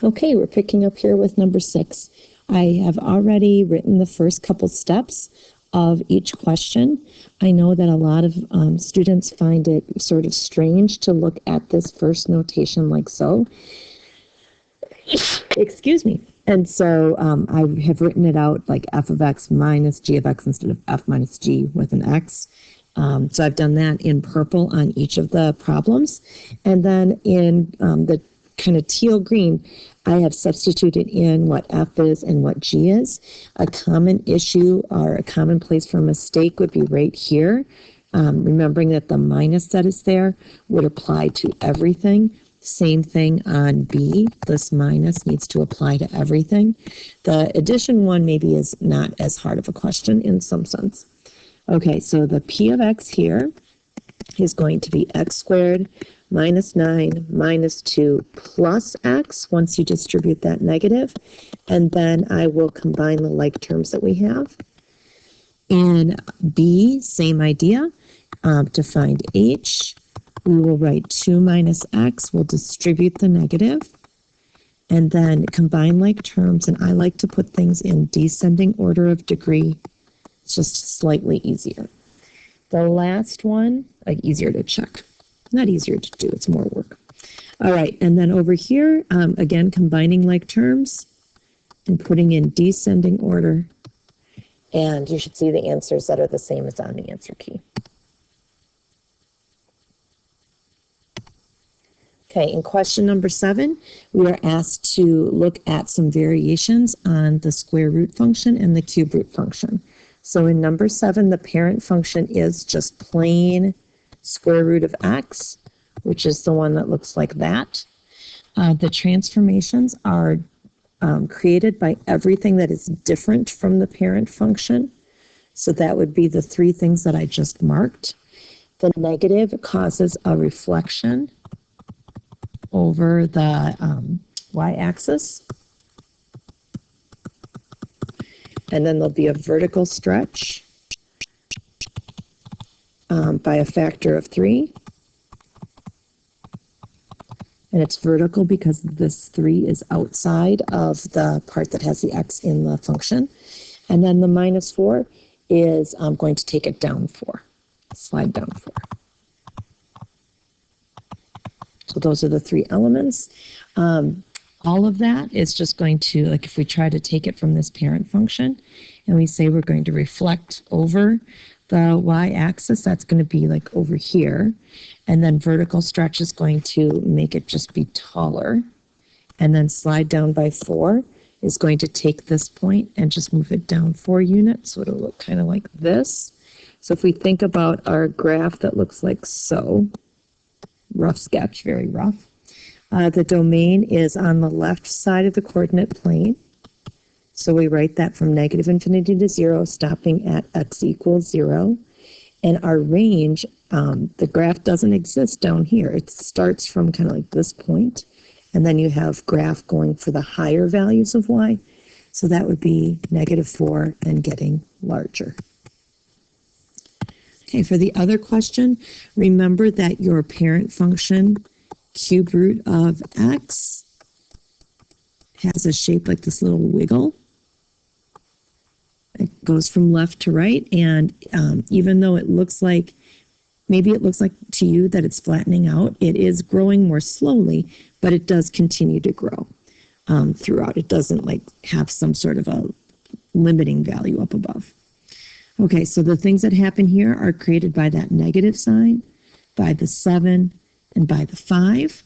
Okay, we're picking up here with number 6. I have already written the first couple steps of each question. I know that a lot of students find it sort of strange to look at this first notation like so. Excuse me. And so I have written it out like f of x minus g of x instead of f minus g with an x. So I've done that in purple on each of the problems. And then in the kind of teal green, I have substituted in what f is and what g is. A common issue or a common place for a mistake would be right here. Remembering that the minus that is there would apply to everything. Same thing on B. This minus needs to apply to everything. The addition one maybe is not as hard of a question in some sense. Okay, so the p of x here is going to be x squared minus 9 minus 2 plus x once you distribute that negative. And then I will combine the like terms that we have. In B, same idea. To find h, we will write 2 minus x. We'll distribute the negative. And then combine like terms. And I like to put things in descending order of degree. It's just slightly easier. The last one, easier to check. Not easier to do, it's more work. All right, and then over here, again, combining like terms and putting in descending order. And you should see the answers that are the same as on the answer key. Okay, in question number 7, we are asked to look at some variations on the square root function and the cube root function. So in number 7, the parent function is just plain square root of x, which is the one that looks like that. The transformations are created by everything that is different from the parent function. So that would be the 3 things that I just marked. The negative causes a reflection over the y-axis. And then there'll be a vertical stretch by a factor of 3. And it's vertical because this 3 is outside of the part that has the x in the function. And then the minus 4 is going to take it down 4, slide down 4. So those are the 3 elements. All of that is just going to, like if we try to take it from this parent function and we say we're going to reflect over the y-axis, that's going to be like over here. And then vertical stretch is going to make it just be taller. And then slide down by 4 is going to take this point and just move it down 4 units. So it'll look kind of like this. So if we think about our graph that looks like so, rough sketch, very rough. The domain is on the left side of the coordinate plane. So we write that from negative infinity to 0, stopping at x equals 0. And our range, the graph doesn't exist down here. It starts from kind of like this point, and then you have graph going for the higher values of y. So that would be -4 and getting larger. Okay, for the other question, remember that your parent function, cube root of x, has a shape like this little wiggle. It goes from left to right, and even though it looks like, maybe it looks like to you that it's flattening out, it is growing more slowly, but it does continue to grow throughout. It doesn't like have some sort of a limiting value up above. Okay, so the things that happen here are created by that negative sign, by the 7, and by the 5.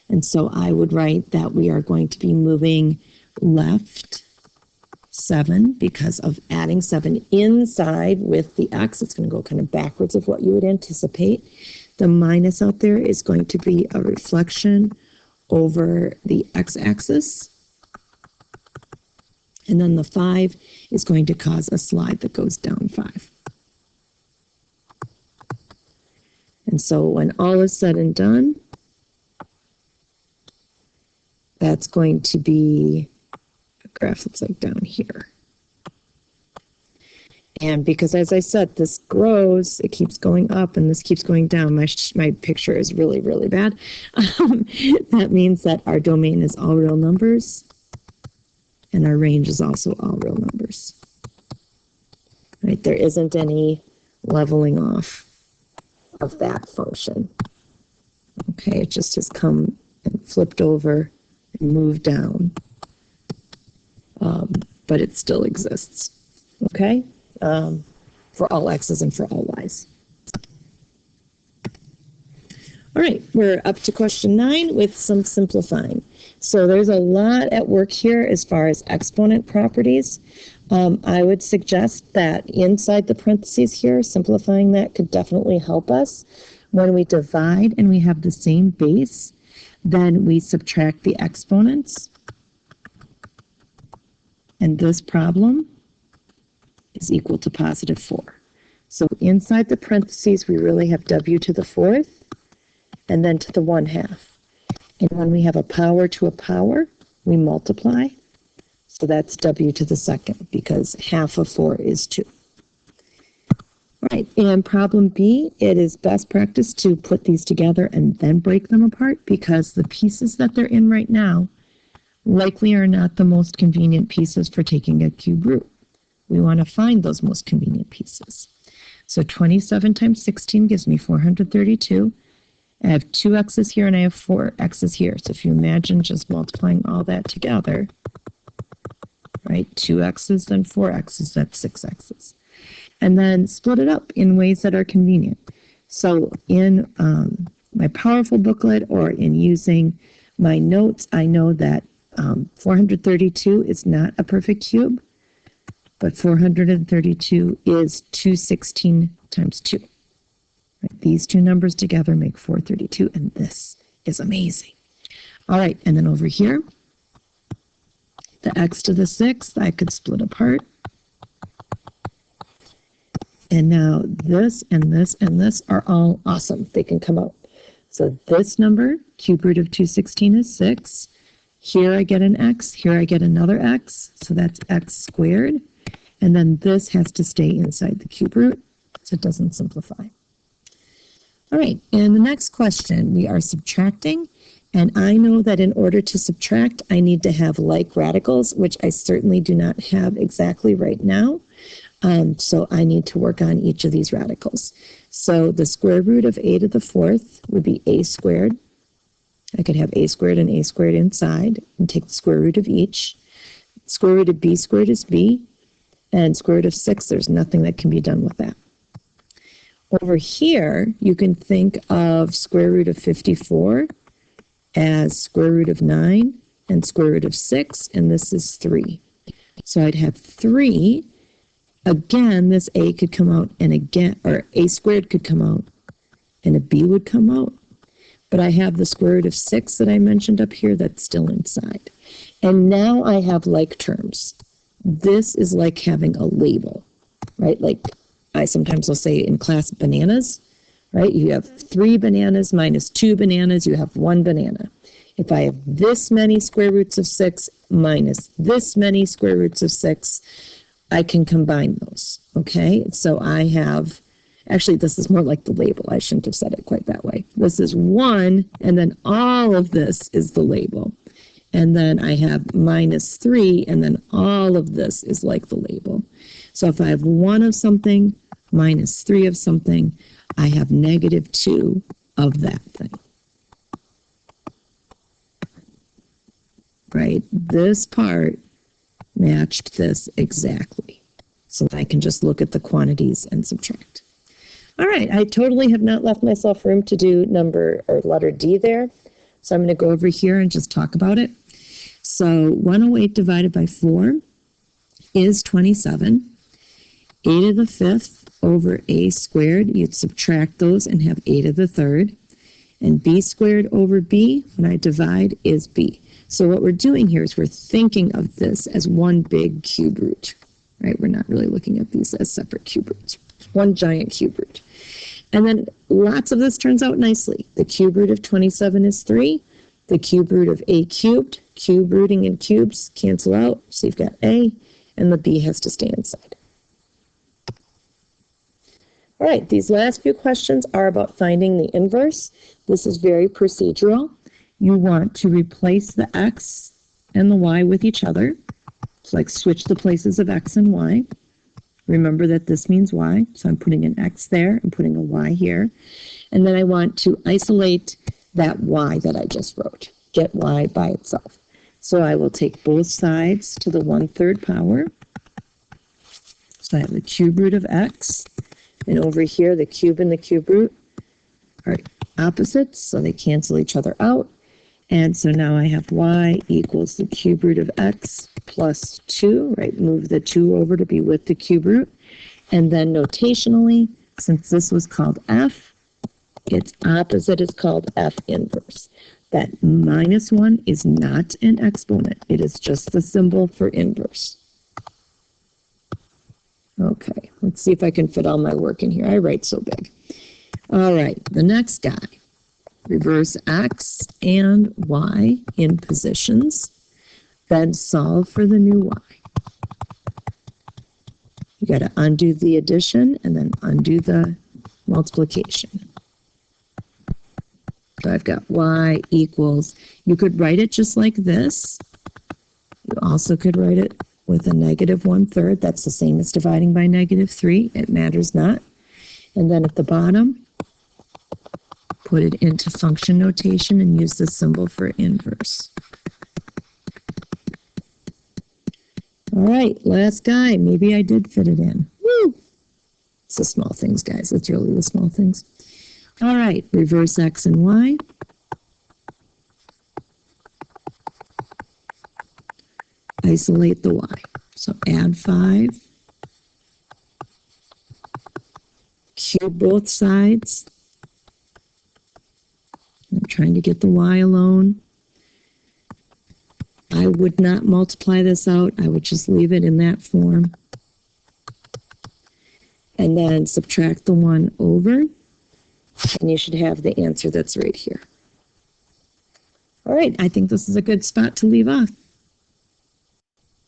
And so I would write that we are going to be moving left 7 because of adding 7 inside with the x. It's going to go kind of backwards of what you would anticipate. The minus out there is going to be a reflection over the x-axis. And then the 5 is going to cause a slide that goes down 5. And so when all is said and done, that's going to be, the graph looks like down here. And because, as I said, this grows, it keeps going up and this keeps going down. My picture is really, really bad. That means that our domain is all real numbers and our range is also all real numbers. Right? There isn't any leveling off of that function. Okay, it just has come and flipped over and moved down. But it still exists. Okay? For all x's and for all y's. All right, we're up to question 9 with some simplifying. So there's a lot at work here as far as exponent properties. I would suggest that inside the parentheses here, simplifying that could definitely help us. When we divide and we have the same base, then we subtract the exponents. And this problem is equal to positive 4. So inside the parentheses, we really have w to the 4th and then to the 1/2. And when we have a power to a power, we multiply. So that's w to the 2nd because half of 4 is 2. Right, and problem B, it is best practice to put these together and then break them apart because the pieces that they're in right now likely are not the most convenient pieces for taking a cube root. We want to find those most convenient pieces. So 27 times 16 gives me 432. I have 2 x's here and I have 4 x's here. So if you imagine just multiplying all that together, right, 2 x's, then 4 x's, that's 6 x's. And then split it up in ways that are convenient. So in my powerful booklet or in using my notes, I know that 432 is not a perfect cube, but 432 is 216 times 2. Right? These two numbers together make 432, and this is amazing. All right, and then over here, the x to the 6th, I could split apart. And now this and this and this are all awesome. They can come out. So this number, cube root of 216 is 6. Here I get an x, here I get another x, so that's x squared. And then this has to stay inside the cube root, so it doesn't simplify. All right, and the next question, we are subtracting. And I know that in order to subtract, I need to have like radicals, which I certainly do not have exactly right now. So I need to work on each of these radicals. So the square root of a to the 4th would be a squared. I could have a squared and a squared inside and take the square root of each. Square root of b squared is b. And square root of 6, there's nothing that can be done with that. Over here, you can think of square root of 54 as square root of 9 and square root of 6, and this is 3. So I'd have 3. Again, this a could come out, and again, or a squared could come out, and a b would come out. But I have the square root of 6 that I mentioned up here that's still inside. And now I have like terms. This is like having a label, right? Like I sometimes will say in class bananas, right? You have 3 bananas minus 2 bananas, you have 1 banana. If I have this many square roots of 6 minus this many square roots of 6, I can combine those, okay? So I have, actually this is more like the label. I shouldn't have said it quite that way. This is 1, and then all of this is the label. And then I have minus 3, and then all of this is like the label. So if I have 1 of something minus 3 of something, I have negative 2 of that thing. Right? This part matched this exactly. So I can just look at the quantities and subtract. All right, I totally have not left myself room to do number or letter D there. So I'm going to go over here and just talk about it. So 108 divided by 4 is 27. A to the 5th over a squared, you'd subtract those and have a to the 3rd. And b squared over b, when I divide, is b. So what we're doing here is we're thinking of this as one big cube root, right? We're not really looking at these as separate cube roots. One giant cube root. And then lots of this turns out nicely. The cube root of 27 is 3. The cube root of a cubed, cube rooting and cubes cancel out. So you've got a, and the b has to stay inside. All right, these last few questions are about finding the inverse. This is very procedural. You want to replace the x and the y with each other. So like switch the places of x and y. Remember that this means y, so I'm putting an x there and putting a y here. And then I want to isolate that y that I just wrote, get y by itself. So I will take both sides to the 1/3 power. So I have the cube root of x, and over here the cube and the cube root are opposites, so they cancel each other out. And so now I have y equals the cube root of x plus 2, right? Move the 2 over to be with the cube root. And then notationally, since this was called f, its opposite is called f inverse. That -1 is not an exponent. It is just the symbol for inverse. Okay, let's see if I can fit all my work in here. I write so big. All right, the next guy. Reverse x and y in positions, then solve for the new y. You got to undo the addition and then undo the multiplication. So I've got y equals, you could write it just like this. You also could write it with a -1/3. That's the same as dividing by -3. It matters not. And then at the bottom, put it into function notation and use the symbol for inverse. All right, last guy. Maybe I did fit it in. Woo! It's the small things, guys. It's really the small things. All right, reverse x and y. Isolate the y. So add 5. Cube both sides. I'm trying to get the y alone. I would not multiply this out. I would just leave it in that form. And then subtract the 1 over. And you should have the answer that's right here. All right, I think this is a good spot to leave off.